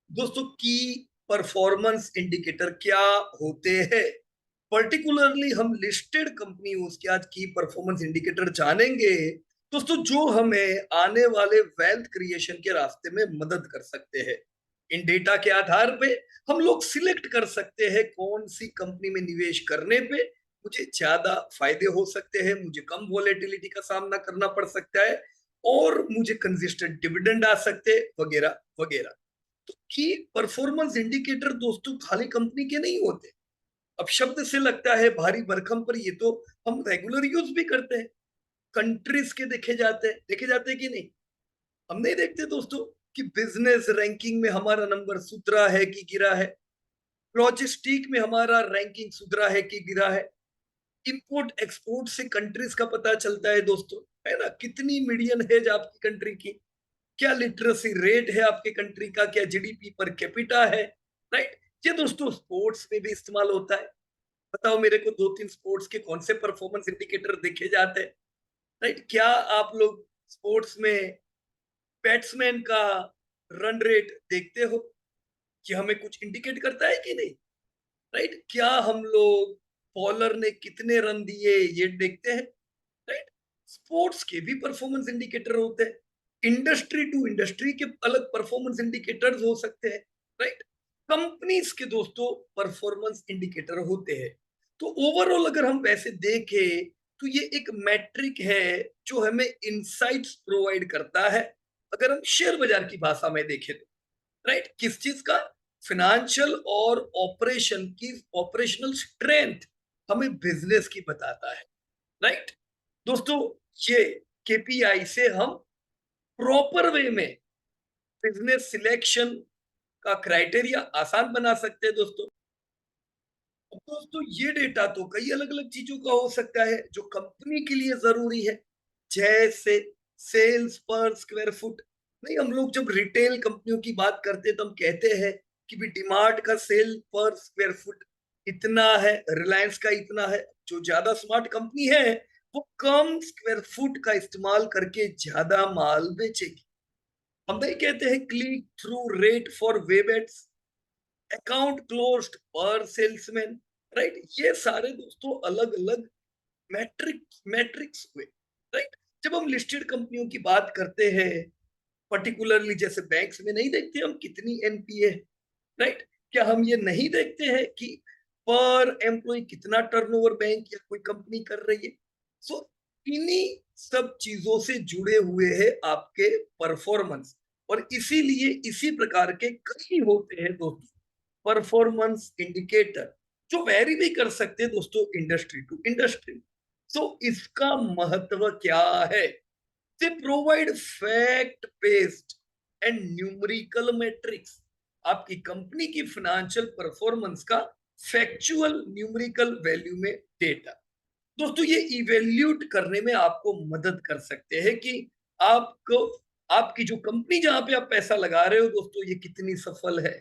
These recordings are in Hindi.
दोस्तों की परफॉर्मेंस इंडिकेटर क्या होते हैं? पर्टिकुलरली हम लिस्टेड कंपनियों के आज की परफॉर्मेंस इंडिकेटर जानेंगे दोस्तों, जो हमें आने वाले वेल्थ क्रिएशन के रास्ते में मदद कर सकते हैं। इन डेटा के आधार पे हम लोग सिलेक्ट कर सकते हैं कौन सी कंपनी में निवेश करने पे मुझे ज्यादा फायदे हो सकते हैं, मुझे कम वोलेटिलिटी का सामना करना पड़ सकता है और मुझे कंसिस्टेंट डिविडेंड आ सकते हैं, वगैरह वगैरह। तो की परफॉर्मेंस इंडिकेटर दोस्तों खाली कंपनी के नहीं होते। अब शब्द से लगता है भारी भरकम, पर ये तो हम रेगुलर यूज भी करते हैं। कंट्रीज के देखे जाते हैं कि नहीं? हम नहीं देखते दोस्तों कि बिजनेस रैंकिंग में हमारा नंबर सुधरा है कि गिरा है, लॉजिस्टिक में हमारा रैंकिंग सुधरा है कि गिरा है। इंपोर्ट एक्सपोर्ट से कंट्रीज का पता चलता है दोस्तों, है ना? कितनी मीडियन है आपकी कंट्री की, क्या लिटरेसी रेट है आपके कंट्री का, क्या जीडीपी पर कैपिटा है, राइट? ये दोस्तों स्पोर्ट्स में भी इस्तेमाल होता है। बताओ मेरे को दो तीन स्पोर्ट्स के कौन से परफॉर्मेंस इंडिकेटर देखे जाते हैं, राइट? क्या आप लोग स्पोर्ट्स में बैट्समैन का रन रेट देखते हो कि हमें कुछ इंडिकेट करता है कि नहीं, राइट? क्या हम लोग बॉलर ने कितने रन दिए ये देखते हैं, राइट? स्पोर्ट्स के भी परफॉर्मेंस इंडिकेटर होते हैं। इंडस्ट्री टू इंडस्ट्री के अलग परफॉर्मेंस इंडिकेटर्स हो सकते हैं, राइट? कंपनीज के दोस्तों परफॉर्मेंस इंडिकेटर होते हैं। तो ओवरऑल अगर हम वैसे देखें तो ये एक मैट्रिक है जो हमें इंसाइट्स प्रोवाइड करता है। अगर हम शेयर बाजार की भाषा में देखें तो, राइट, किस चीज का? फिनेंशियल और ऑपरेशन की ऑपरेशनल स्ट्रेंथ हमें बिजनेस की बताता है, राइट? दोस्तों ये केपीआई से हम प्रॉपर वे में बिजनेस सिलेक्शन का क्राइटेरिया आसान बना सकते हैं दोस्तों। अब दोस्तों ये डेटा तो कई अलग अलग चीजों का हो सकता है जो कंपनी के लिए जरूरी है, जैसे सेल्स पर स्क्वायर फुट। नहीं, हम लोग जब रिटेल कंपनियों की बात करते हैं तो हम कहते हैं कि भी डिमार्ट का सेल पर स्क्वायर फुट इतना है, रिलायंस का इतना है। जो ज्यादा स्मार्ट कंपनी है वो कम स्क्वायर फुट का इस्तेमाल करके ज्यादा माल बेचेगी। हम नहीं कहते हैं click through rate for web ads, account closed पर सेल्समैन, राइट? ये सारे दोस्तों अलग अलग मैट्रिक्स हुए, राइट? जब हम लिस्टेड कंपनियों की बात करते हैं, पर्टिकुलरली जैसे बैंक्स में नहीं देखते हम कितनी एनपीए, राइट? क्या हम ये नहीं देखते हैं कि पर एम्प्लॉय कितना टर्नओवर बैंक या कोई कंपनी कर रही है? सो इन्हीं सब चीजों से जुड़े हुए हैं आपके परफॉर्मेंस, और इसीलिए इसी प्रकार के कई होते हैं दोस्तों परफॉर्मेंस इंडिकेटर, जो वेरी भी कर सकते हैं दोस्तों इंडस्ट्री टू इंडस्ट्री। सो इसका महत्व क्या है? They provide fact based and numerical matrix, आपकी कंपनी की फाइनेंशियल परफॉर्मेंस का फैक्चुअल न्यूमेरिकल वैल्यू में डेटा दोस्तों ये इवेल्यूट करने में आपको मदद कर सकते हैं कि आपको आपकी जो कंपनी जहां पे आप पैसा लगा रहे हो दोस्तों ये कितनी सफल है।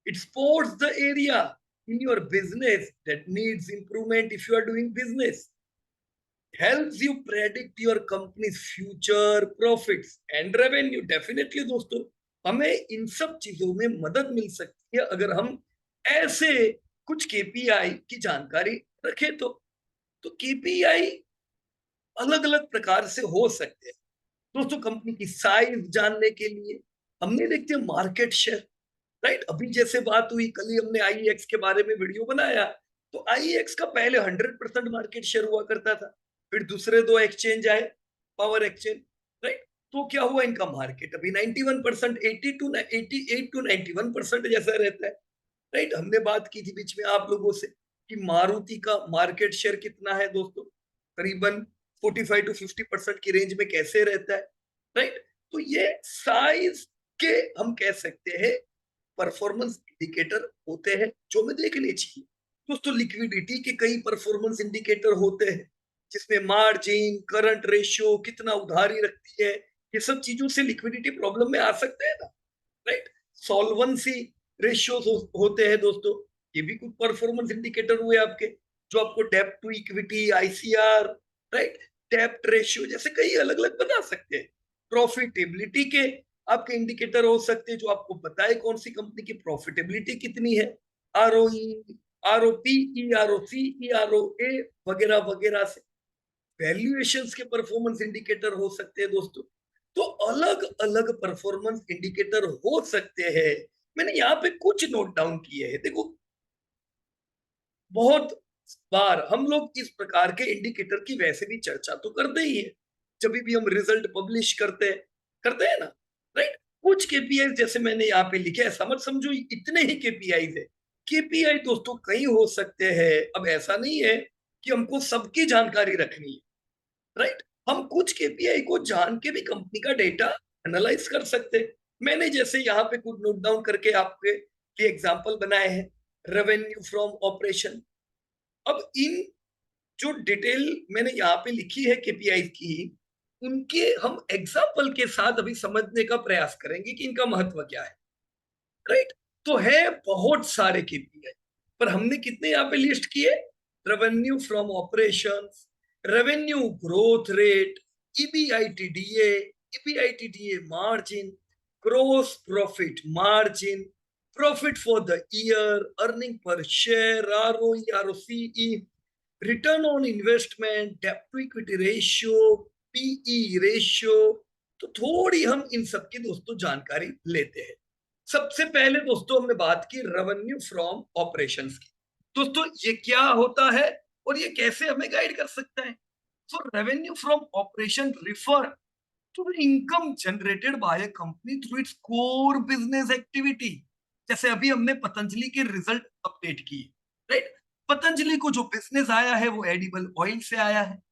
It spots the area in your business that needs improvement if you are doing business. Helps you predict your company's future profits and revenue. Definitely दोस्तों हमें इन सब चीजों में मदद मिल सकती है अगर हम ऐसे कुछ केपीआई की जानकारी रखें तो केपीआई अलग अलग प्रकार से हो सकते हैं दोस्तों। कंपनी की साइज जानने के लिए हम नहीं देखते मार्केट शेयर, राइट? अभी जैसे बात हुई कल ही हमने आईएक्स के बारे में वीडियो बनाया, तो आईएक्स का पहले 100% मार्केट शेयर हुआ करता था, फिर दूसरे दो एक्सचेंज आए, पावर एक्सचेंज, राइट? तो क्या हुआ, इनका मार्केट अभी 91%, 80 टू 88 टू 91% जैसा रहता है, राइट? हमने बात की थी बीच में आप लोगों से कि मारुति का मार्केट शेयर कितना है दोस्तों, करीबन 45 टू 50% की रेंज में कैसे रहता है, राइट? तो ये साइज के हम कह सकते हैं परफॉर्मेंस इंडिकेटर होते हैं जो हमें देखने चाहिए दोस्तों। लिक्विडिटी के कई परफॉर्मेंस इंडिकेटर होते हैं जिसमें मार्जिन, करंट रेशियो, कितना उधारी रखती है, ये सब चीजों से लिक्विडिटी प्रॉब्लम में आ सकते हैं ना, राइट? सॉल्वेंसी रेशियोज होते हैं दोस्तों, ये भी कुछ परफॉर्मेंस इंडिकेटर हुए आपके, जो आपको डेब्ट टू इक्विटी, आईसीआर, राइट, डेब्ट रेशियो जैसे कई अलग अलग बता सकते हैं। प्रॉफिटेबिलिटी के आपके इंडिकेटर हो सकते हैं जो आपको बताए कौन सी कंपनी की प्रॉफिटेबिलिटी कितनी है, आरओई, आरओपी, आरओसी, आरओए वगैरह वगैरह से। वैल्यूएशंस के परफॉर्मेंस इंडिकेटर हो सकते हैं दोस्तों। तो अलग अलग परफॉर्मेंस इंडिकेटर हो सकते हैं। मैंने यहाँ पे कुछ नोट डाउन किए हैं। देखो, बहुत बार हम लोग इस प्रकार के इंडिकेटर की वैसे भी चर्चा तो करते ही है जब भी हम रिजल्ट पब्लिश करते हैं ना, राइट। कुछ केपीआई जैसे मैंने यहाँ पे लिखे हैं, समझ समझो इतने ही केपीआई है। केपीआई दोस्तों कई हो सकते हैं। अब ऐसा नहीं है कि हमको सबकी जानकारी रखनी है, राइट। हम कुछ केपीआई को जान के भी कंपनी का डेटा एनालाइज कर सकते हैं। मैंने जैसे यहाँ पे कुछ नोट डाउन करके आपके लिए एग्जांपल बनाए हैं। Revenue from operation. अब इन जो डिटेल मैंने यहाँ पे लिखी है केपीआई की, उनके हम एग्जाम्पल के साथ अभी समझने का प्रयास करेंगे कि इनका महत्व क्या है, राइट। तो है बहुत सारे केपीआई, पर हमने कितने यहाँ पे लिस्ट किए? Revenue from operations, revenue growth rate, EBITDA, EBITDA margin, gross profit margin, profit for the year, earning per share, ROE, ROCE, return on investment, डेब्ट to equity ratio, PE ratio. तो थोड़ी हम इन सब की दोस्तों जानकारी लेते हैं। सबसे पहले दोस्तों हमने बात की रेवेन्यू फ्रॉम ऑपरेशंस की। दोस्तों ये क्या होता है और ये कैसे हमें गाइड कर सकता है? So revenue from operation refer to the income generated by a company through its core business activity. जैसे अभी हमने पतंजलि के रिजल्ट अपडेट किए, राइट। पतंजलि को जो बिजनेस आया है वो एडिबल ऑयल से आया है।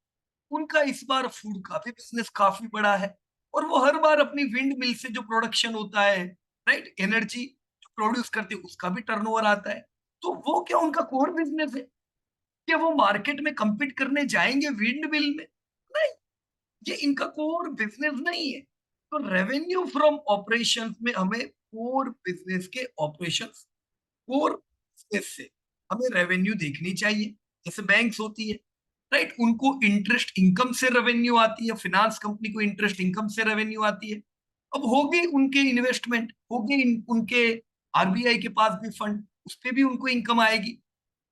उनका इस बार फूड का भी बिजनेस काफी बड़ा है, और वो हर बार अपनी विंड मिल से जो प्रोडक्शन होता है, राइट, एनर्जी जो प्रोड्यूस करती है उसका भी टर्नओवर आता है। तो वो क्या उनका कोर बिजनेस है? क्या वो मार्केट में compete करने जाएंगे विंड मिल में? नहीं, ये इनका कोर बिजनेस नहीं है। तो रेवेन्यू फ्रॉम ऑपरेशंस में हमें कोर बिजनेस के ऑपरेशंस, कोर बिजनेस से हमें रेवेन्यू देखनी चाहिए। जैसे बैंक्स होती है, राइट, उनको इंटरेस्ट इनकम से रेवेन्यू आती है, फाइनेंस कंपनी को इंटरेस्ट इनकम से रेवेन्यू आती है। अब होगी उनके इन्वेस्टमेंट, होगी उनके आरबीआई के पास भी फंड, उस पे भी उनको इनकम आएगी।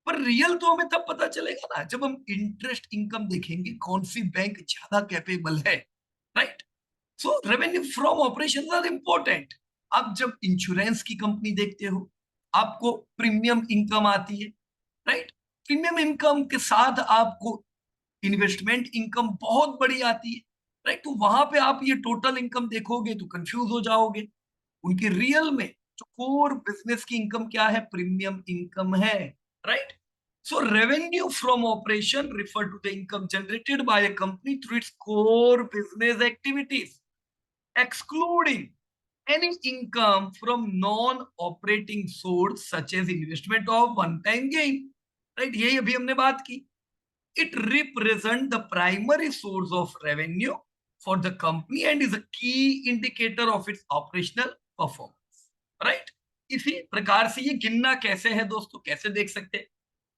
पर रियल तो हमें तब पता चलेगा ना जब हम इंटरेस्ट इनकम देखेंगे, कौन सी बैंक ज्यादा कैपेबल है, right. So revenue from operation are important. आप जब इंश्योरेंस की कंपनी देखते हो, आपको प्रीमियम इनकम आती है, राइट। प्रीमियम इनकम के साथ आपको इन्वेस्टमेंट इनकम बहुत बड़ी आती है, राइट। तो वहां पे आप ये टोटल इनकम देखोगे तो कंफ्यूज हो जाओगे। उनके रियल में जो कोर बिजनेस की इनकम क्या है? प्रीमियम इनकम है, right. So revenue from operation refer to the income generated by a company through its core business activities, excluding any income from non-operating source such as investment of one-time gain, right? यही अभी हमने बात की। It represent the primary source of revenue for the company and is a key indicator of its operational performance, right? इसी प्रकार से ये गिनना कैसे है दोस्तों, कैसे देख सकते हैं?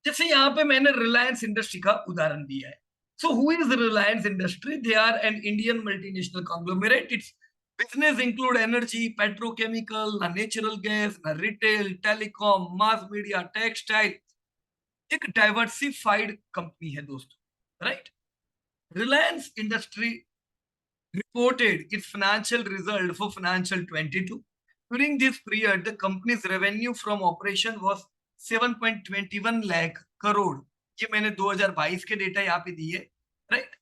जैसे यहाँ पे मैंने रिलायंस इंडस्ट्री का उदाहरण दिया है। So who is Reliance industry? They are an Indian multinational conglomerate. Its business include energy, petrochemical, ना नेचुरल गैस, ना retail, telecom, mass media, textile. एक डाइवर्सिफाइड कंपनी है दोस्तों, right. Reliance industry reported its financial result for financial 22. During this period, the company's revenue from operation was 7.21 lakh crore. ये मैंने 2022 के डेटा यहाँ पे दिए, राइट।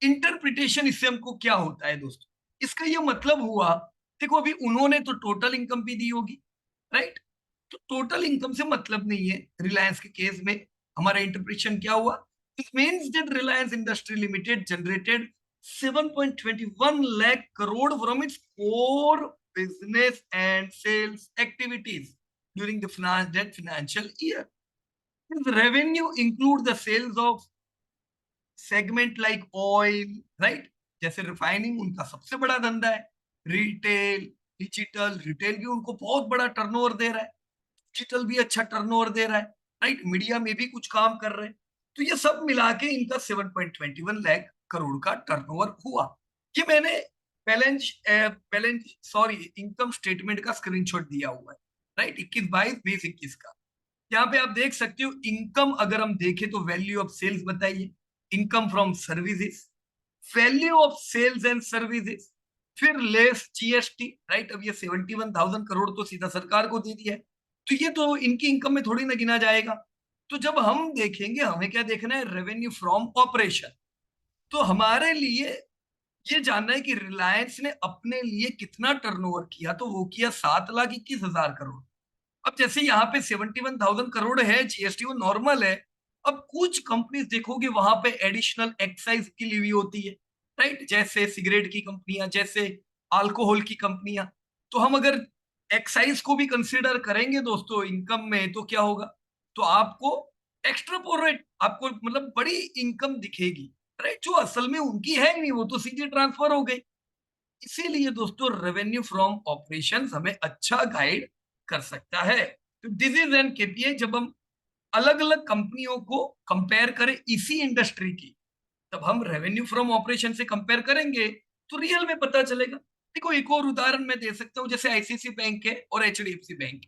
इंटरप्रिटेशन इससे हमको क्या होता है दोस्तों? इसका ये मतलब हुआ, देखो अभी उन्होंने तो टोटल इनकम भी दी होगी, राइट। तो टोटल इनकम से मतलब नहीं है रिलायंस के केस में। हमारा इंटरप्रिटेशन क्या हुआ? This means that Reliance industry limited generated 7.21 lakh crore from its core business and sales activities during the that financial year. This revenue include the sales of segment like oil, right? जैसे रिफाइनिंग उनका सबसे बड़ा धंधा है। रिटेल, डिजिटल, रिटेल भी उनको बहुत बड़ा टर्नओवर दे रहा है, डिजिटल भी अच्छा टर्नओवर दे रहा है, राइट। मीडिया में भी कुछ काम कर रहे हैं। तो ये सब मिला के इनका 7.21 लाख करोड़ का टर्नओवर हुआ। ये मैंने बैलेंस सॉरी इनकम स्टेटमेंट का स्क्रीनशॉट दिया हुआ है, राइट, 21/22/21 का। यहाँ पे आप देख सकते हो इनकम अगर हम देखें तो वैल्यू ऑफ सेल्स बताइए, income from services, value of sales and services, फिर लेस जीएसटी, राइट। अब ये 71,000 करोड़ तो सीधा सरकार को दे दिया है, तो ये तो इनकी इनकम में थोड़ी ना गिना जाएगा। तो जब हम देखेंगे हमें क्या देखना है, रेवेन्यू फ्रॉम ऑपरेशन। तो हमारे लिए ये जानना है कि रिलायंस ने अपने लिए कितना टर्नओवर किया, तो वो किया 7,21,000 करोड़। अब जैसे यहाँ पे 71,000 करोड़ है, जीएसटी वो नॉर्मल है। अब कुछ कंपनीज देखोगे वहां पे एडिशनल एक्साइज की ली हुई होती है, राइट, जैसे सिगरेट की कंपनियां, जैसे अल्कोहल की कंपनियां। तो हम अगर एक्साइज को भी कंसिडर करेंगे दोस्तों इनकम में, तो क्या होगा, तो आपको एक्स्ट्रापोरेट, आपको मतलब बड़ी इनकम दिखेगी, राइट, जो असल में उनकी है ही नहीं, वो तो सीधे ट्रांसफर हो गई। इसीलिए दोस्तों रेवेन्यू फ्रॉम ऑपरेशंस हमें अच्छा गाइड कर सकता है। तो दिस इज एन केपीआई। जब हम अलग अलग कंपनियों को कंपेयर करें इसी इंडस्ट्री की, तब हम रेवेन्यू फ्रॉम ऑपरेशन से कंपेयर करेंगे तो रियल में पता चलेगा। देखो एक और उदाहरण मैं दे सकता हूं, जैसे आईसीआईसी बैंक है और एचडीएफसी बैंक।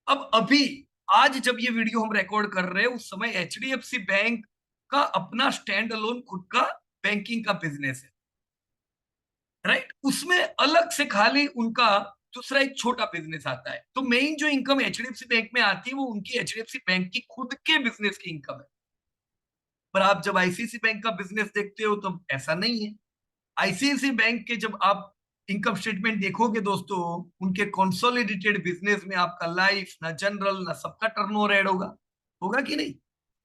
अब अभी आज जब ये वीडियो हम रिकॉर्ड कर रहे हैं, उस समय एचडीएफसी बैंक का अपना स्टैंड अलोन खुद का बैंकिंग का बिजनेस है, राइट। उसमें अलग से खाली उनका दूसरा एक छोटा बिजनेस आता है। तो मेन जो इनकम एचडीएफसी बैंक में आती है वो उनकी एचडीएफसी बैंक की खुद के बिजनेस की इनकम है। पर आप जब आईसीआईसी बैंक का बिजनेस देखते हो तो ऐसा नहीं है। आईसीआईसी बैंक के जब आप इनकम स्टेटमेंट देखोगे दोस्तों, उनके कंसोलिडेटेड बिजनेस में आपका लाइफ ना जनरल ना सबका टर्नओवर ऐड होगा, होगा कि नहीं,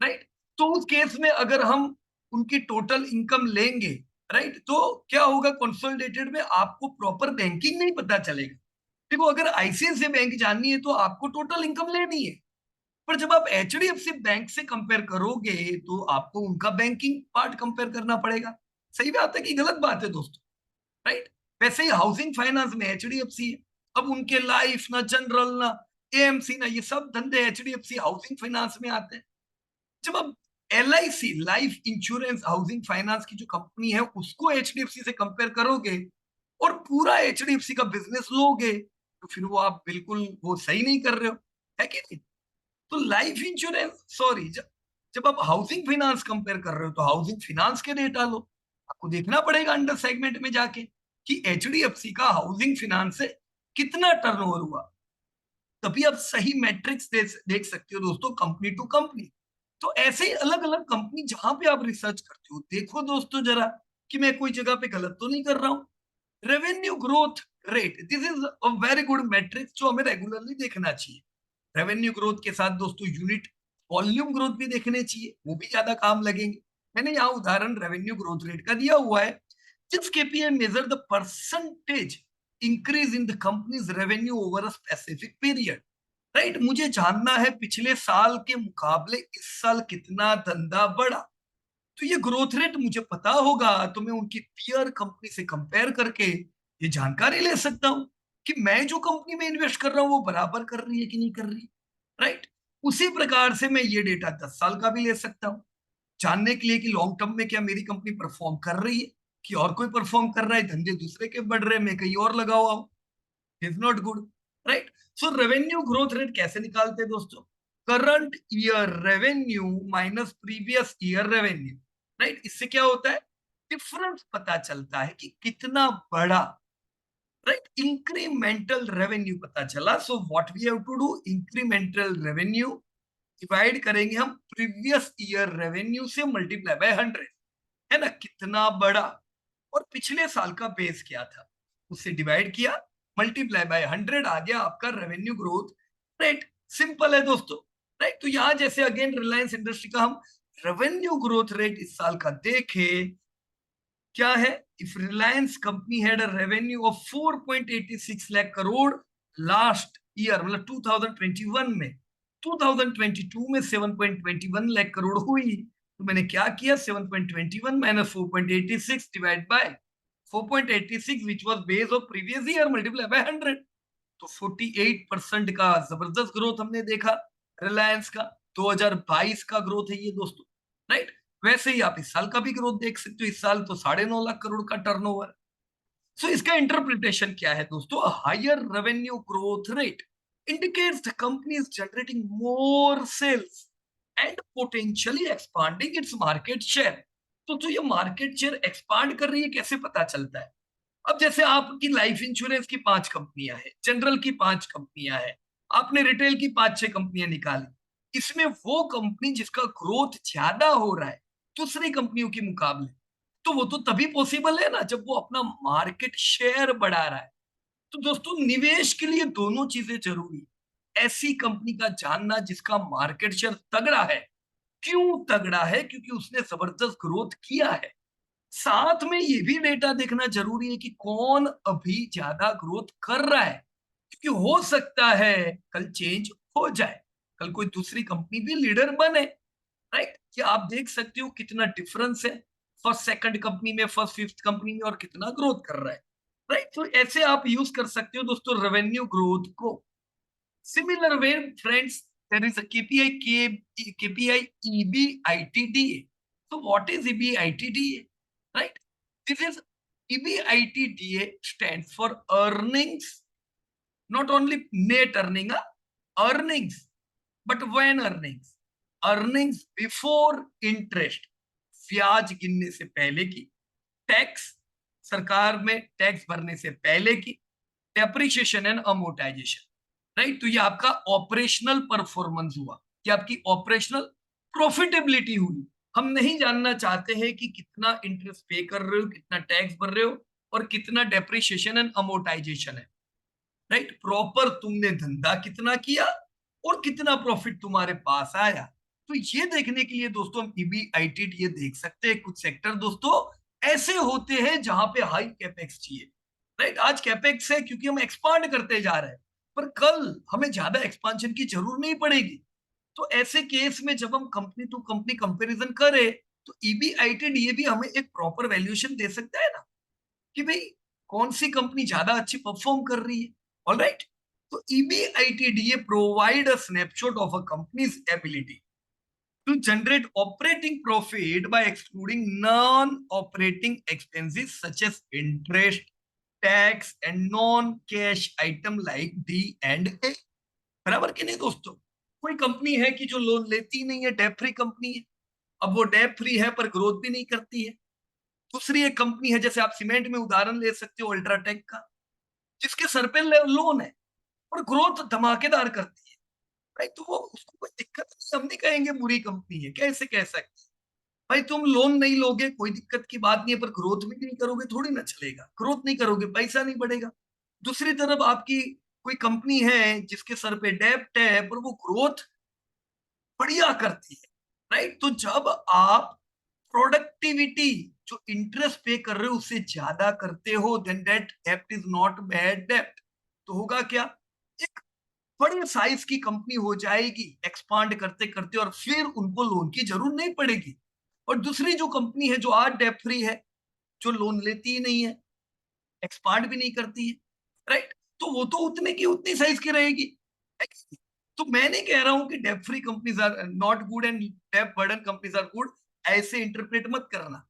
राइट। तो उस केस में अगर हम उनकी टोटल इनकम लेंगे, राइट, तो क्या होगा, कंसोलिडेटेड में आपको प्रॉपर बैंकिंग नहीं पता चलेगा। देखो अगर आईसीआईसी बैंक जाननी है तो आपको टोटल इनकम लेनी है, पर जब आप एचडीएफसी बैंक से कंपेयर करोगे तो आपको उनका बैंकिंग पार्ट कंपेयर करना पड़ेगा। सही बात है कि गलत बात है दोस्तों, राइट। वैसे ही हाउसिंग फाइनेंस में एचडीएफसी है। अब उनके लाइफ ना जनरल ना एएमसी ना ये सब धंधे एचडीएफसी हाउसिंग फाइनेंस में आते हैं। जब आप LIC life insurance housing finance की जो कंपनी है उसको एचडीएफसी से कंपेयर करोगे और पूरा एचडीएफसी का बिजनेस लोगे, तो फिर वो आप बिल्कुल वो सही नहीं कर रहे हो, है कि नहीं। तो लाइफ इंश्योरेंस सॉरी, जब आप हाउसिंग फाइनेंस कंपेयर कर रहे हो तो हाउसिंग फाइनेंस के डेटा लो। आपको देखना पड़ेगा अंडर सेगमेंट में जाके कि एचडीएफसी का हाउसिंग फाइनेंस से कितना टर्नओवर हुआ, तभी आप सही मैट्रिक्स देख सकते हो दोस्तों, कंपनी टू कंपनी। तो ऐसे ही अलग अलग कंपनी जहां पे आप रिसर्च करते हो, देखो दोस्तों जरा कि मैं कोई जगह पे गलत तो नहीं कर रहा हूँ। Revenue growth rate, this is a very good matrix जो हमें रेगुलरली देखना चाहिए। रेवेन्यू ग्रोथ के साथ दोस्तों यूनिट वॉल्यूम ग्रोथ भी देखने चाहिए, वो भी ज्यादा काम लगेंगे। मैंने यहाँ उदाहरण रेवेन्यू ग्रोथ रेट का दिया हुआ है। जिस KPI measure the percentage increase in the companies revenue over a specific period, right. मुझे जानना है पिछले साल के मुकाबले इस साल कितना धंधा बढ़ा। तो ये ग्रोथ रेट मुझे पता होगा तो मैं उनकी पीयर कंपनी से कंपेयर करके ये जानकारी ले सकता हूँ कि मैं जो कंपनी में इन्वेस्ट कर रहा हूँ वो बराबर कर रही है कि नहीं कर रही, राइट। उसी प्रकार से मैं ये डेटा 10 साल का भी ले सकता हूँ, जानने के लिए कि लॉन्ग टर्म में क्या मेरी कंपनी परफॉर्म कर रही है कि और कोई परफॉर्म कर रहा है, धंधे दूसरे के बढ़ रहे हैं, मैं कहीं और लगा हुआ हूँ, is not good, right. So revenue growth rate कैसे निकालते हैं दोस्तों, current year revenue minus previous year revenue, right. इससे क्या होता है, डिफरेंस पता चलता है कि कितना बड़ा, राइट, इंक्रीमेंटल रेवेन्यू पता चला। So what we have to do, incremental revenue divide करेंगे हम प्रीवियस ईयर रेवेन्यू से मल्टीप्लाई बाय 100, है ना, कितना बड़ा, और पिछले साल का बेस क्या था उससे डिवाइड किया, मल्टीप्लाई बाय 100 आ गया आपका रेवेन्यू ग्रोथ रेट। सिंपल है दोस्तों, राइट। तो यहां जैसे अगेन रिलायंस इंडस्ट्री का हम रेवेन्यू ग्रोथ रेट इस साल का देखें, क्या है, if Reliance company had a revenue of 4.86 lakh crore last year, मतलब 2021 में, 2022 में 7.21 लाख करोड़ हुई, तो मैंने क्या किया, 7.21 minus 4.86 divide by 4.86 which was base of previous year multiply by 100। तो 48% का जबरदस्त ग्रोथ हमने देखा रिलायंस का। 2022 का ग्रोथ है ये दोस्तों, राइट। वैसे ही आप इस साल का भी ग्रोथ देख सकते हो, इस साल तो 9.5 लाख करोड़ का टर्नओवर। सो इसका इंटरप्रिटेशन क्या है दोस्तों? Higher revenue growth rate indicates the company is generating more sales and potentially expanding its market share. तो ये मार्केट शेयर एक्सपांड कर रही है कैसे पता चलता है? अब जैसे आपकी लाइफ इंश्योरेंस की 5 कंपनियां हैं, जनरल की 5 कंपनियां हैं, आपने रिटेल की 5-6 कंपनियां निकाली, इसमें वो कंपनी जिसका ग्रोथ ज्यादा हो रहा है दूसरी कंपनियों के मुकाबले, तो वो तो तभी पॉसिबल है ना जब वो अपना मार्केट शेयर बढ़ा रहा है। तो दोस्तों निवेश के लिए दोनों चीजें जरूरी है। ऐसी कंपनी का जानना जिसका मार्केट शेयर तगड़ा है। क्यों तगड़ा है? क्योंकि उसने जबरदस्त ग्रोथ किया है। साथ में ये भी डेटा देखना जरूरी है कि कौन अभी ज्यादा ग्रोथ कर रहा है, क्योंकि हो सकता है कल चेंज हो जाए, कल कोई दूसरी कंपनी भी लीडर बने। राइट? कि आप देख सकते हो कितना डिफरेंस है फर्स्ट सेकंड कंपनी में, फर्स्ट फिफ्थ कंपनी में, और कितना ग्रोथ कर रहा है। राइट? तो ऐसे आप यूज कर सकते हो दोस्तों रेवेन्यू ग्रोथ को। Similar way friends, there is a KPI EBITDA. So what is EBITDA? Right? This is EBITDA stands for earnings, not only net earning, earnings, but when earnings, earnings before interest, ब्याज गिनने से पहले की, टैक्स, सरकार में टैक्स भरने से पहले की, डेप्रिसिएशन एंड अमोर्टाइजेशन। राइट? तो ये आपका ऑपरेशनल परफॉर्मेंस हुआ, ये आपकी ऑपरेशनल प्रॉफिटेबिलिटी हुई। हम नहीं जानना चाहते हैं कि कितना इंटरेस्ट पे कर रहे हो, कितना टैक्स भर रहे हो, और कितना डेप्रिसिएशन एंड अमोर्टाइजेशन है। राइट? प्रॉपर तुमने धंधा कितना किया और कितना प्रॉफिट तुम्हारे पास आया। तो ये देखने के लिए दोस्तों हम EBITD ये देख सकते हैं। कुछ सेक्टर दोस्तों ऐसे होते हैं जहां पे हाई कैपेक्स चाहिए। राइट? आज कैपेक्स है क्योंकि हम एक्सपांड करते जा रहे हैं, पर कल हमें ज्यादा एक्सपांशन की जरूरत नहीं पड़ेगी। तो ऐसे केस में जब हम कंपनी टू कंपनी कंपैरिजन करें, तो EBITD ये भी हमें एक प्रॉपर वैल्यूएशन दे सकता है ना, कि भाई कौन सी कंपनी ज्यादा अच्छी परफॉर्म कर रही है। ऑलराइट? तो EBITDA provide a snapshot of a company's ability to generate operating profit by excluding non operating expenses such as interest, tax and non cash item like D&A। बराबर कि नहीं दोस्तों? कोई कंपनी है कि जो लोन लेती नहीं है, डेट फ्री कंपनी है। अब वो डेट फ्री है पर ग्रोथ भी नहीं करती है। दूसरी एक कंपनी है, जैसे आप सीमेंट में उदाहरण ले सकते हो अल्ट्राटेक का, जिसके सर पे लोन है और ग्रोथ धमाकेदार करती है। भाई तो वो उसको कोई दिक्कत नहीं, हम नहीं कहेंगे बुरी कंपनी है, कैसे कह सकते हैं? भाई तुम लोन नहीं लोगे कोई दिक्कत की बात नहीं है, पर ग्रोथ भी नहीं करोगे थोड़ी ना चलेगा। ग्रोथ नहीं करोगे पैसा नहीं बढ़ेगा। दूसरी तरफ आपकी कोई कंपनी है जिसके सर पे डेब्ट है पर वो ग्रोथ बढ़िया करती है। राइट? तो जब आप प्रोडक्टिविटी जो इंटरेस्ट पे कर रहे हो उससे ज्यादा करते हो, then that dept is not bad डेप्ट। तो होगा क्या? एक बड़े साइज की कंपनी हो जाएगी एक्सपांड करते करते, और फिर उनको लोन की जरूरत नहीं पड़ेगी। और दूसरी जो कंपनी है जो आज डेप्ट फ्री है, जो लोन लेती ही नहीं है, एक्सपांड भी नहीं करती है, राइट? तो वो तो उतने की उतनी साइज की रहेगी। तो मैं नहीं कह रहा हूं कि डेप्ट free companies are not good and dept burden companies are good, ऐसे इंटरप्रेट मत करना।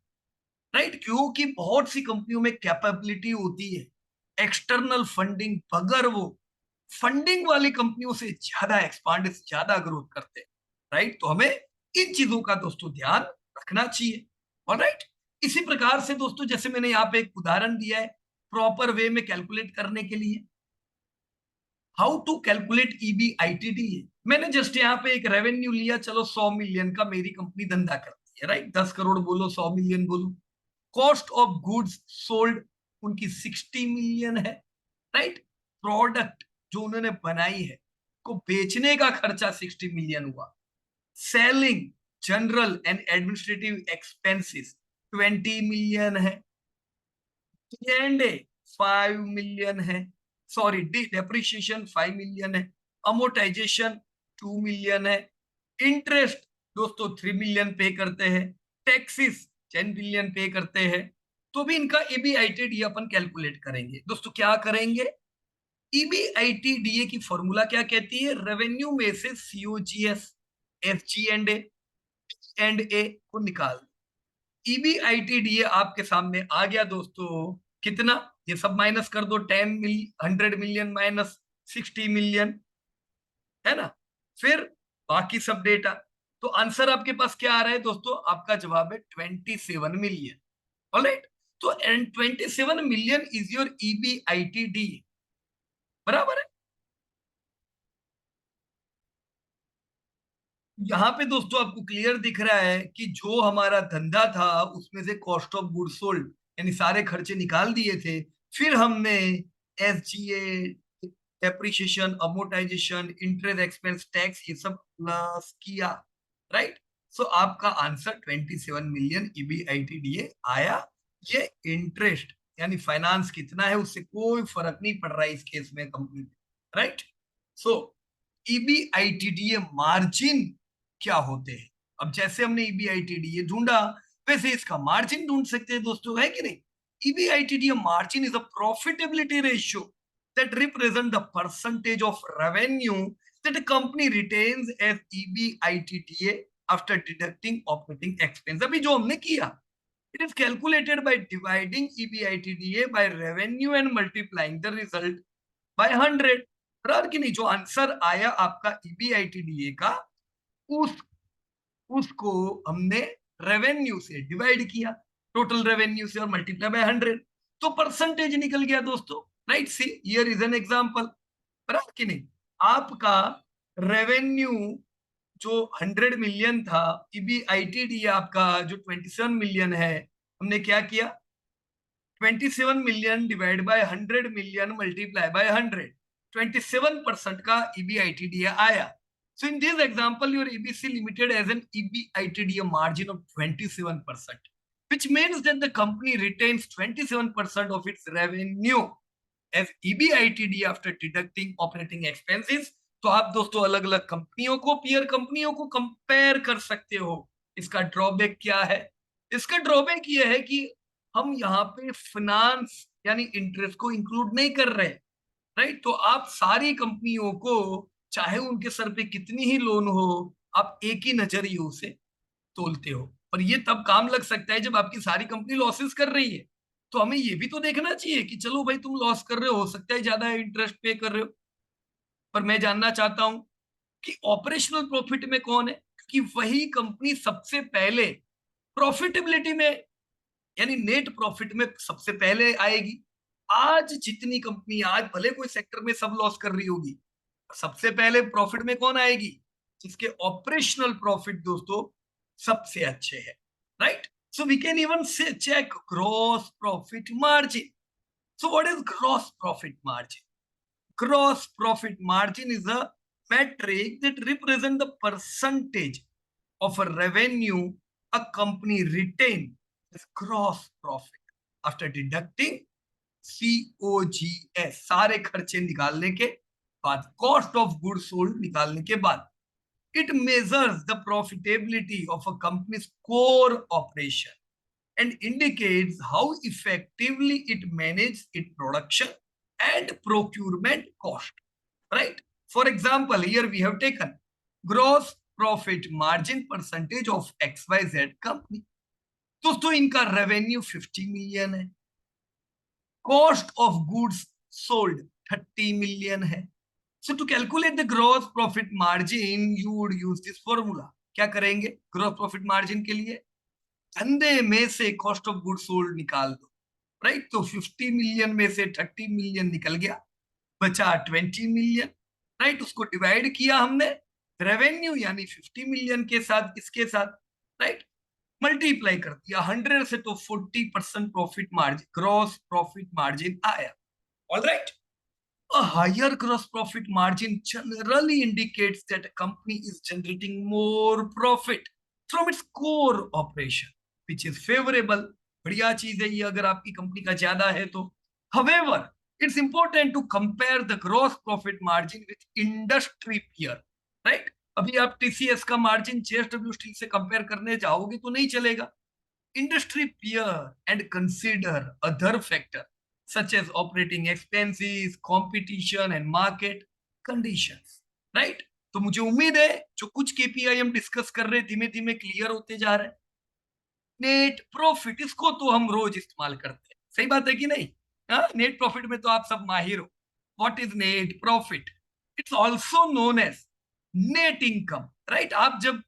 राइट? क्योंकि बहुत सी कंपनियों में कैपेबिलिटी होती है, एक्सटर्नल फंडिंग, बगैर वो फंडिंग वाली कंपनियों से ज्यादा एक्सपांड, ज्यादा ग्रोथ करते हैं। राइट? तो हमें इन चीजों का दोस्तों ध्यान रखना चाहिए। और राइट, इसी प्रकार से दोस्तों जैसे मैंने यहाँ पे एक उदाहरण दिया है प्रॉपर वे में कैलकुलेट करने के लिए, हाउ टू कैलकुलेट EBITD। मैंने जस्ट यहाँ पे एक रेवेन्यू लिया, चलो 100 मिलियन का मेरी कंपनी धंधा करती है। राइट? 10 करोड़ बोलो, 100 मिलियन बोलो। कॉस्ट ऑफ गुड्स सोल्ड उनकी 60 मिलियन है। राइट? प्रोडक्ट जो उन्होंने बनाई है को बेचने का खर्चा 60 मिलियन हुआ। Selling, general and administrative expenses 20 million है। D&A 5 मिलियन है। सॉरी, डेप्रिसिएशन 5 मिलियन है। अमोर्टाइजेशन 2 मिलियन है। इंटरेस्ट दोस्तों 3 मिलियन पे करते हैं। टैक्सेस 10 बिलियन पे करते हैं। तो भी इनका EBITDA अपन कैलकुलेट करेंगे। दोस्तों क्या करेंगे? EBITDA की फॉर्मूला क्या कहती है? रेवेन्यू में से COGS, FG&A को निकाल। EBITDA आपके सामने आ गया दोस्तों। कितना, ये सब माइनस कर दो, 100 मिलियन माइनस 60 मिलियन, है ना। फिर बाकी सब डेटा, तो आंसर आपके पास क्या आ रहा है दोस्तों, आपका जवाब है 27 मिलियन। ऑलराइट, तो 27 मिलियन इज योर EBITD, बराबर है। यहाँ पे दोस्तों आपको क्लियर दिख रहा है कि जो हमारा धंधा था उसमें से कॉस्ट ऑफ गुड सोल्ड यानी सारे खर्चे निकाल दिए थे, फिर हमने SGA, depreciation, amortisation, interest expense, tax, ये सब प्लस किया, राइट। सो आपका आंसर 27 मिलियन EBITDA आया। ये इंटरेस्ट यानी फाइनेंस कितना है उससे कोई फर्क नहीं पड़ रहा है इस केस में कंपनी में, राइट। सो EBITDA मार्जिन क्या होते हैं, अब जैसे हमने EBITDA ढूंढा वैसे इसका मार्जिन ढूंढ सकते हैं दोस्तों, है कि नहीं। EBITDA margin is a profitability ratio that represent the percentage of revenue that a company retains as EBITDA after deducting operating expense। अभी जो हमने किया, it is calculated by dividing EBITDA by revenue and multiplying the result by 100। बराबर कि नहीं, जो आंसर आया आपका EBITDA का, उस उसको हमने रेवेन्यू से डिवाइड किया, टोटल रेवेन्यू से, और मल्टीप्लाई बाय 100, तो परसेंटेज निकल गया दोस्तों, right. See here is an example, बराबर कि नहीं। आपका रेवेन्यू जो 100 मिलियन था, EBITD आपका जो 27 मिलियन है, हमने क्या किया, 27 million divide by 100 million multiply by 100, 27% का EBITD आया। So in this example, your ABC Limited has an EBITDA margin of 27%, which means that the company retains 27% of its revenue as EBITDA after deducting operating expenses। तो आप दोस्तों अलग अलग कंपनियों को, पीयर कंपनियों को कंपेयर कर सकते हो। इसका ड्रॉबैक क्या है, इसका ड्रॉबैक ये है कि हम यहाँ पे फाइनेंस यानी इंटरेस्ट को इंक्लूड नहीं कर रहे, राइट। तो आप सारी कंपनियों को, चाहे उनके सर पे कितनी ही लोन हो, आप एक ही नजरिए से तोलते हो। पर ये तब काम लग सकता है जब आपकी सारी कंपनी लॉसेस कर रही है, तो हमें ये भी तो देखना चाहिए कि चलो भाई तुम लॉस कर रहे हो सकता है ज्यादा इंटरेस्ट पे कर रहे हो, पर मैं जानना चाहता हूं कि ऑपरेशनल प्रॉफिट में कौन है, क्योंकि वही कंपनी सबसे पहले प्रॉफिटेबिलिटी में यानी नेट प्रॉफिट में सबसे पहले आएगी। आज जितनी कंपनी, आज भले कोई सेक्टर में सब लॉस कर रही होगी, सबसे पहले प्रॉफिट में कौन आएगी, जिसके ऑपरेशनल प्रॉफिट दोस्तों सबसे अच्छे हैं, right. So we can even say check gross profit margin. So what is gross profit margin? Gross profit margin is a metric that represent the percentage of a revenue a company retain as gross profit after deducting COGS, सारे खर्चे निकालने के बाद, कॉस्ट ऑफ गुड सोल्ड निकालने के बाद। It measures the profitability of a companies core operation and indicates how effectively it manages its production and procurement cost, right? For example, here we have taken gross profit margin percentage of XYZ company। दोस्तों इनका रेवेन्यू 50 मिलियन है, cost of goods sold 30 million है। So to calculate the gross profit margin you would use this formula. क्या करेंगे ग्रॉस प्रॉफिट मार्जिन के लिए, धंधे में से कॉस्ट ऑफ गुड सोल्ड निकाल दो, राइट। तो 50 मिलियन में से 30 मिलियन निकल गया, बचा 20 मिलियन, राइट। उसको डिवाइड किया हमने रेवेन्यू यानी 50 मिलियन के साथ, इसके साथ, राइट, मल्टीप्लाई कर दिया 100 से, तो 40% profit margin, gross profit margin आया। All right, a higher gross profit margin generally indicates that a company is generating more profit from its core operation, which is favorable। बढ़िया चीज है ये अगर आपकी कंपनी का ज्यादा है तो। However, it's important to compare the gross profit margin with industry peer, right? अभी आप TCS का मार्जिन JSW स्टील से कंपेयर करने जाओगे तो नहीं चलेगा। Industry peer and consider other factor such as operating expenses, competition and market conditions, right? तो मुझे उम्मीद है जो कुछ केपीआई हम डिस्कस कर रहे धीमे धीमे क्लियर होते जा रहे हैं। नेट प्रॉफिट, इसको तो हम रोज इस्तेमाल करते हैं, सही बात है कि नहीं? हाँ, नेट प्रॉफिट में तो आप सब माहिर हो। What is net profit? It's also known as net income, right? आप जब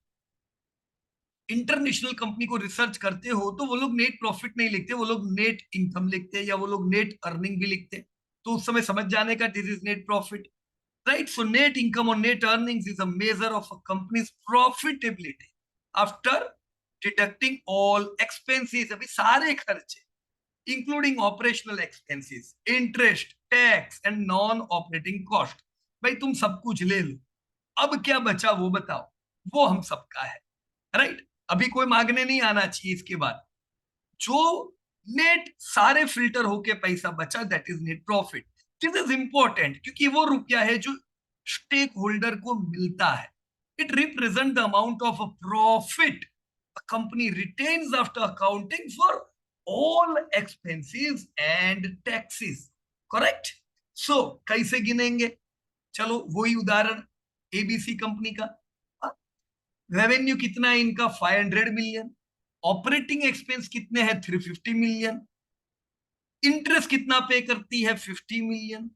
इंटरनेशनल कंपनी को रिसर्च करते हो तो वो लोग नेट प्रॉफिट नहीं लिखते, वो लोग नेट इनकम लिखते हैं, या वो लोग नेट अर्निंग भी लिखते हैं। तो उस समय समझ जाने का this is net profit, right? So net income और net earnings is a measure of a company's profitability after deducting all expenses, अभी सारे खर्चे, including operational expenses, interest, tax and non operating cost. भाई तुम सब कुछ ले लो, अब क्या बचा वो बताओ। वो हम सबका है, राइट? अभी कोई मांगने नहीं आना चाहिए इसके बाद। जो नेट सारे फिल्टर होके पैसा बचा, that is net profit. This is important क्योंकि वो रुपया है जो स्टेक होल्डर को मिलता है। It represent the amount of a profit a company retains after accounting for all expenses and taxes, correct? So कैसे गिनेंगे? चलो वही उदाहरण एबीसी कंपनी का। रेवेन्यू कितना है इनका? 500 मिलियन। ऑपरेटिंग एक्सपेंस कितने हैं? 350 मिलियन। इंटरेस्ट कितना पे करती है? 50 मिलियन।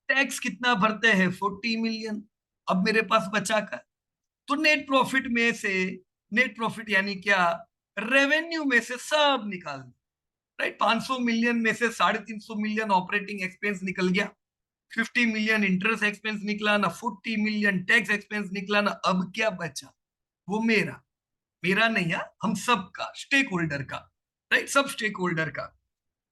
टैक्स कितना भरते हैं? 40 मिलियन। अब मेरे पास बचा का, तो नेट प्रॉफिट में से, नेट प्रॉफिट यानी क्या? रेवेन्यू में से सब निकाल दो, राइट? 500 मिलियन में से 350 मिलियन ऑपरेटिंग एक्सपेंस निकल गया, 50 मिलियन इंटरेस्ट एक्सपेंस निकला ना, 40 मिलियन टैक्स एक्सपेंस निकला ना। अब क्या बचा? वो मेरा, मेरा नहीं है, हम सब का, स्टेक होल्डर का, राइट? सब स्टेक होल्डर का।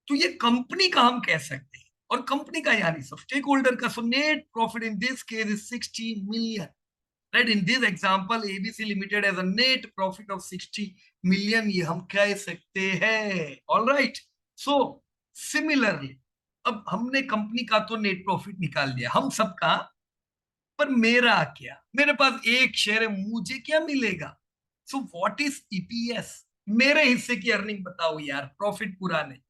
तो ये कंपनी का हम कह सकते हैं, और कंपनी का यानी सब स्टेक होल्डर का। So net profit in this case is 60 million, right? In this example ABC limited as a net profit of 60 million, ये हम कह सकते हैं। All right. सो सिमिलरली, अब हमने कंपनी का तो नेट प्रॉफिट निकाल लिया, हम सबका, पर मेरा क्या? मेरे पास एक शेयर है, मुझे क्या मिलेगा? सो व्हाट इज ईपीएस? मेरे हिस्से की अर्निंग बताओ यार, प्रॉफिट पूरा नहीं।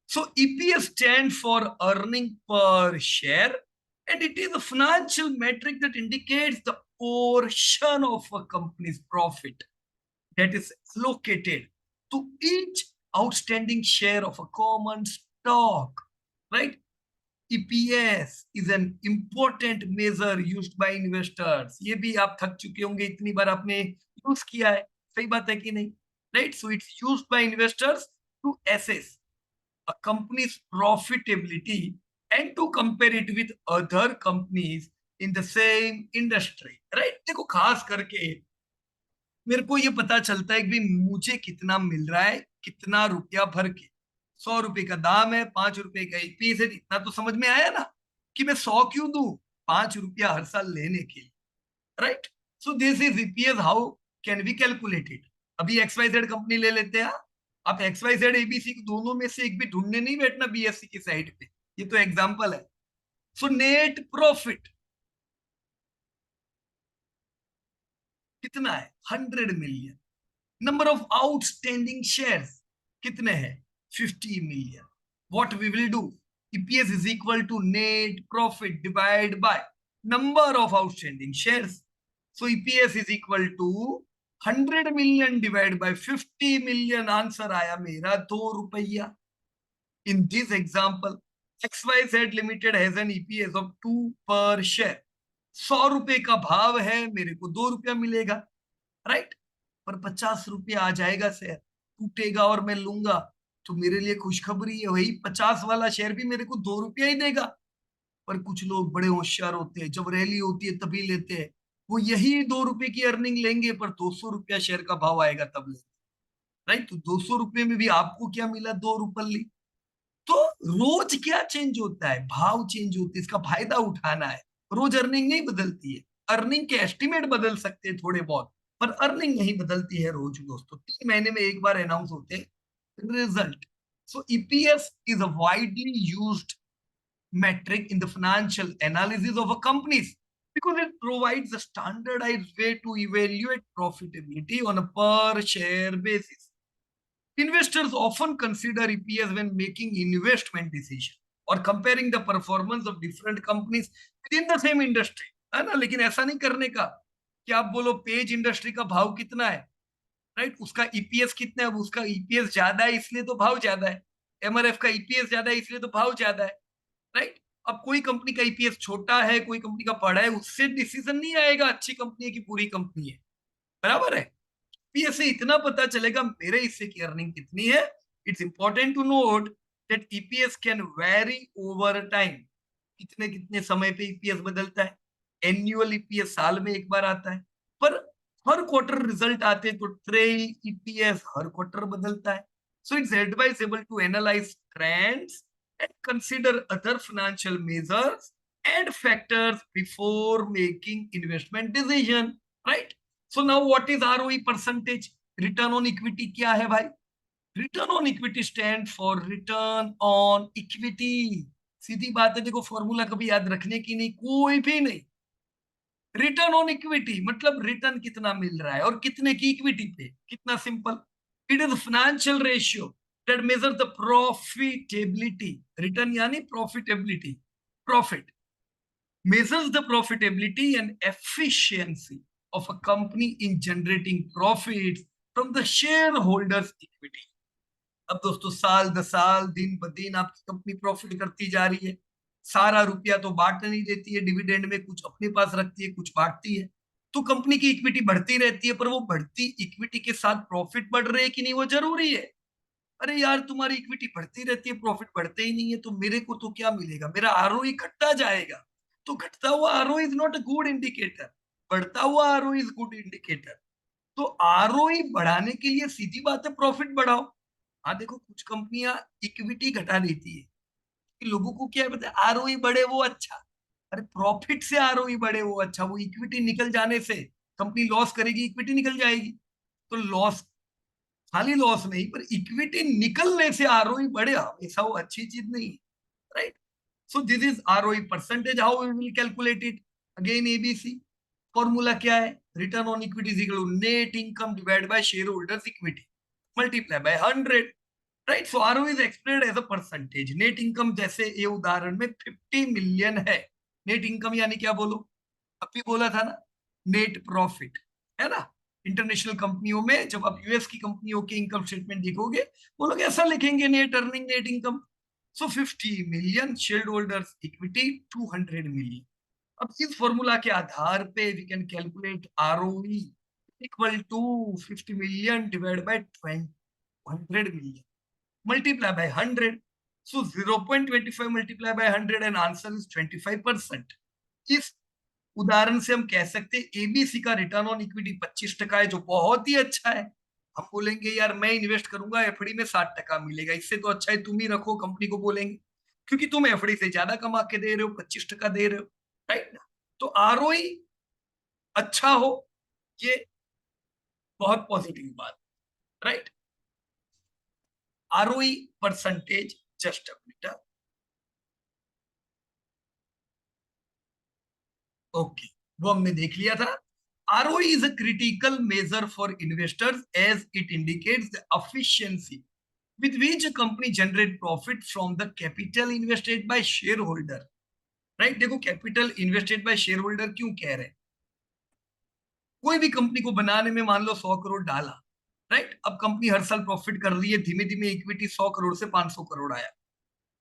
So EPS stands for earning per share, and it is a financial metric that indicates the portion of a company's profit that is allocated to each outstanding share of a common stock, right? EPS is an important measure used by investors. ये भी आप थक चुके होंगे, इतनी बार आपने यूज किया है, सही बात है कि नहीं? Right? So it's used by investors to assess a company's profitability and to compare it with other companies in the same industry, right? देखो खास करके मेरे को ये पता चलता है कि भाई मुझे कितना मिल रहा है, कितना रुपया भर के। 100 रुपए का दाम है, 5 रुपए का एक पीस है, इतना तो समझ में आया ना कि मैं 100 क्यों दूं? 5 रुपया हर साल लेने के लिए, right? So this is EPS. How can we calculate it? अभी XYZ कंपनी ले लेते हैं। आप XYZ एबीसी दोनों में से एक भी ढूंढने नहीं बैठना बीएससी की साइड पे, ये तो एग्जांपल है। सो नेट प्रॉफिट कितना है? 100 million. Number of outstanding shares कितने हैं? 50 million. What we will do? EPS is equal to net profit divide by number of outstanding shares. So EPS is equal to 100 million divide by 50 million. Answer आया मेरा 2 रुपया। In this example XYZ limited has an EPS of 2 per share. 100 रुपए का भाव है, मेरे को 2 रुपया मिलेगा, राइट? पर 50 रुपया आ जाएगा शेयर, टूटेगा और मैं लूंगा, तो मेरे लिए खुशखबरी है, वही 50 वाला शेयर भी मेरे को 2 रुपया ही देगा। पर कुछ लोग बड़े होशियार होते हैं, जब रैली होती है तभी लेते हैं, वो यही 2 रुपए की अर्निंग लेंगे, पर 200 रुपया शेयर का भाव आएगा तब लेंगे, राइट? तो 200 रुपये में भी आपको क्या मिला? 2 रुपये। तो रोज क्या चेंज होता है? भाव चेंज होते हैं, इसका फायदा उठाना है। रोज अर्निंग नहीं बदलती है, अर्निंग के एस्टिमेट बदल सकते हैं थोड़े बहुत, पर अर्निंग नहीं बदलती है रोज दोस्तों। 3 महीने में एक बार अनाउंस होते हैं result. So EPS is a widely used metric in the financial analysis of a companies because it provides a standardized way to evaluate profitability on a per share basis. Investors often consider EPS when making investment decision or comparing the performance of different companies within the same industry, है ना? लेकिन ऐसा नहीं करने का कि आप बोलो पेज इंडस्ट्री का भाव कितना है, राइट? उसका ईपीएस कितना है, उसका ईपीएस ज्यादा है इसलिए तो भाव ज्यादा है। एमआरएफ का ईपीएस ज्यादा है इसलिए तो भाव ज्यादा है, राइट। अब कोई कंपनी का ईपीएस छोटा है, कोई कंपनी का बड़ा है, उससे डिसीजन नहीं आएगा अच्छी कंपनी है कि बुरी कंपनी है, बराबर है। ईपीएस से इतना पता चलेगा मेरे हिस्से की अर्निंग कितनी है। It's important to note that EPS can vary over time. कितने कितने समय पे ईपीएस बदलता है। एनुअल ईपीएस साल में एक बार आता है, पर हर क्वार्टर रिजल्ट आते हैं तो ट्रेल ईपीएस हर क्वार्टर बदलता है। So it's advisable to analyse trends and consider other financial measures and factors before making investment decision, right. So now what is ROE percentage? Return on equity क्या है भाई? Return on equity stand for return on equity. सीधी बात है, देखो फॉर्मूला कभी याद रखने की नहीं, कोई भी नहीं। रिटर्न ऑन इक्विटी मतलब रिटर्न कितना मिल रहा है और कितने की इक्विटी पे, कितना simple. It is financial ratio that measure the profitability. Return यानी profitability, profit measures the profitability and efficiency of a company in generating profits from the shareholders equity। अब दोस्तों साल दर साल दिन ब दिन आपकी कंपनी प्रॉफिट करती जा रही है। सारा रुपया तो बांट नहीं देती है डिविडेंड में, कुछ अपने पास रखती है, कुछ बांटती है। तो कंपनी की इक्विटी बढ़ती रहती है, पर वो बढ़ती इक्विटी के साथ प्रॉफिट बढ़ रहे हैं कि नहीं वो जरूरी है। अरे यार तुम्हारी इक्विटी बढ़ती रहती है, प्रॉफिट बढ़ते ही नहीं है, तो मेरे को तो क्या मिलेगा? मेरा आरओई घटता जाएगा। तो घटता हुआ ROE is not a good indicator, बढ़ता हुआ आरओई इज गुड इंडिकेटर। तो आरओई बढ़ाने के लिए सीधी बात है प्रॉफिट बढ़ाओ। हाँ देखो कुछ कंपनियां इक्विटी घटा देती है कि लोगों को क्या है पता है, आरओई बढ़े वो अच्छा। अरे प्रॉफिट से आरओई बढ़े वो अच्छा, वो इक्विटी निकल जाने से कंपनी लॉस करेगी, इक्विटी निकल जाएगी। तो लॉस, खाली लॉस नहीं पर इक्विटी निकलने से आरओई बढ़े, ऐसा वो अच्छी चीज नहीं है, right. So this is ROE percentage, how we will calculate it? Again ABC formula क्या है? Return on equity is equal to net income divide by share holders equity multiply by 100, right. So ROE is expressed as a percentage. Net income जैसे ये उदाहरण में 50 मिलियन है, नेट इनकम यानी क्या बोलो? अभी बोला था ना, नेट प्रॉफिट, है ना। इंटरनेशनल कंपनियों में जब आप यूएस की कंपनियों के इनकम स्टेटमेंट देखोगे, वो लोग ऐसा लिखेंगे net earning, net income. So 50 million share holders equity 200 million. अब इस फॉर्मूला के आधार पे we can calculate ROE equal to 50 million divide by 100 million multiply by 100। So 0.25 multiply by 100 and answer is 25%। इस उदाहरण से हम कह सकते हैं एबीसी का रिटर्न ऑन इक्विटी 25% है, जो बहुत ही अच्छा है। हम बोलेंगे यार मैं इन्वेस्ट करूंगा एफडी में 60% मिलेगा, इससे तो अच्छा है तुम ही रखो, कंपनी को बोलेंगे, क्योंकि तुम एफडी से ज्यादा कमा के दे रहे हो, 25% दे रहे हो, राइट ना। तो आरओई अच्छा हो, ये बहुत पॉजिटिव बात, right. ROE percentage just a okay, वो हमने देख लिया था। ROE is a critical measure for investors as it indicates the efficiency with which a company generate profit from the capital invested by shareholder, right. देखो capital invested by share holder क्यों कह रहे हैं? कोई भी कंपनी को बनाने में मान लो 100 करोड़ डाला, राइट। अब कंपनी हर साल प्रॉफिट कर रही है, धीमे धीमे इक्विटी 100 करोड़ से 500 करोड़ आया,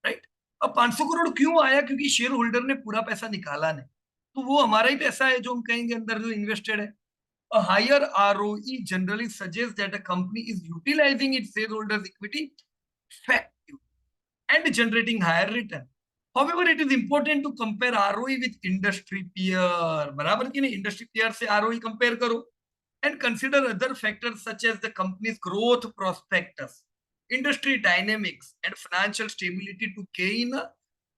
राइट। अब 500 करोड़ क्यों आया? क्योंकि शेयर होल्डर ने पूरा पैसा निकाला नहीं, तो वो हमारा ही पैसा है जो हम कहेंगे अंदर जो इन्वेस्टेड है। A higher ROE generally suggests that a company is utilizing its shareholders' equity effectively and generating higher return. However, it is important to compare ROE with industry peer, बराबर कि नहीं? इंडस्ट्री peer से ROE compare करो and consider other factors such as the company's growth prospectus, industry dynamics, and financial stability to gain a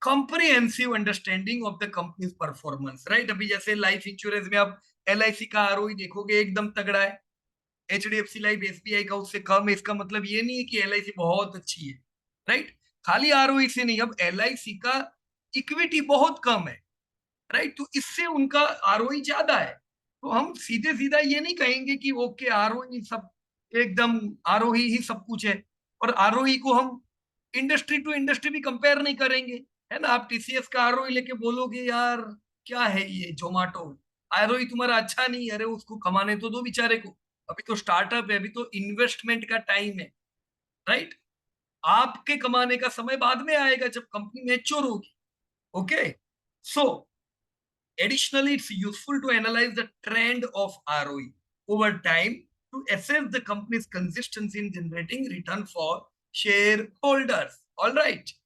comprehensive understanding of the company's performance, right। अभी जैसे लाइफ इंश्योरेंस में आप एलआईसी का आरओई देखोगे एकदम तगड़ा है, एचडीएफसी लाइफ एसबीआई का उससे कम है। इसका मतलब ये नहीं है कि एलआईसी बहुत अच्छी है, राइट। खाली आरओई से नहीं, अब एलआईसी का इक्विटी बहुत कम है, राइट, तो इससे उनका आरओई ज्यादा है। तो हम सीधे सीधा ये नहीं कहेंगे कि ओके आरओई सब एकदम, आरओई ही सब कुछ है। और आरओई को हम इंडस्ट्री टू इंडस्ट्री भी कंपेयर नहीं करेंगे, है ना। आप टीसीएस का आरओई लेके बोलोगे यार क्या है ये जोमेटो, आरओई तुम्हारा अच्छा नहीं है, अरे उसको कमाने तो दो बेचारे को, अभी तो स्टार्टअप है, अभी तो इन्वेस्टमेंट का टाइम है, राइट। आपके कमाने का समय बाद में आएगा जब कंपनी मैच्योर होगी. Okay, so additionally, it's useful to analyze the trend of ROE over time to assess the company's consistency in generating return for shareholders. All right.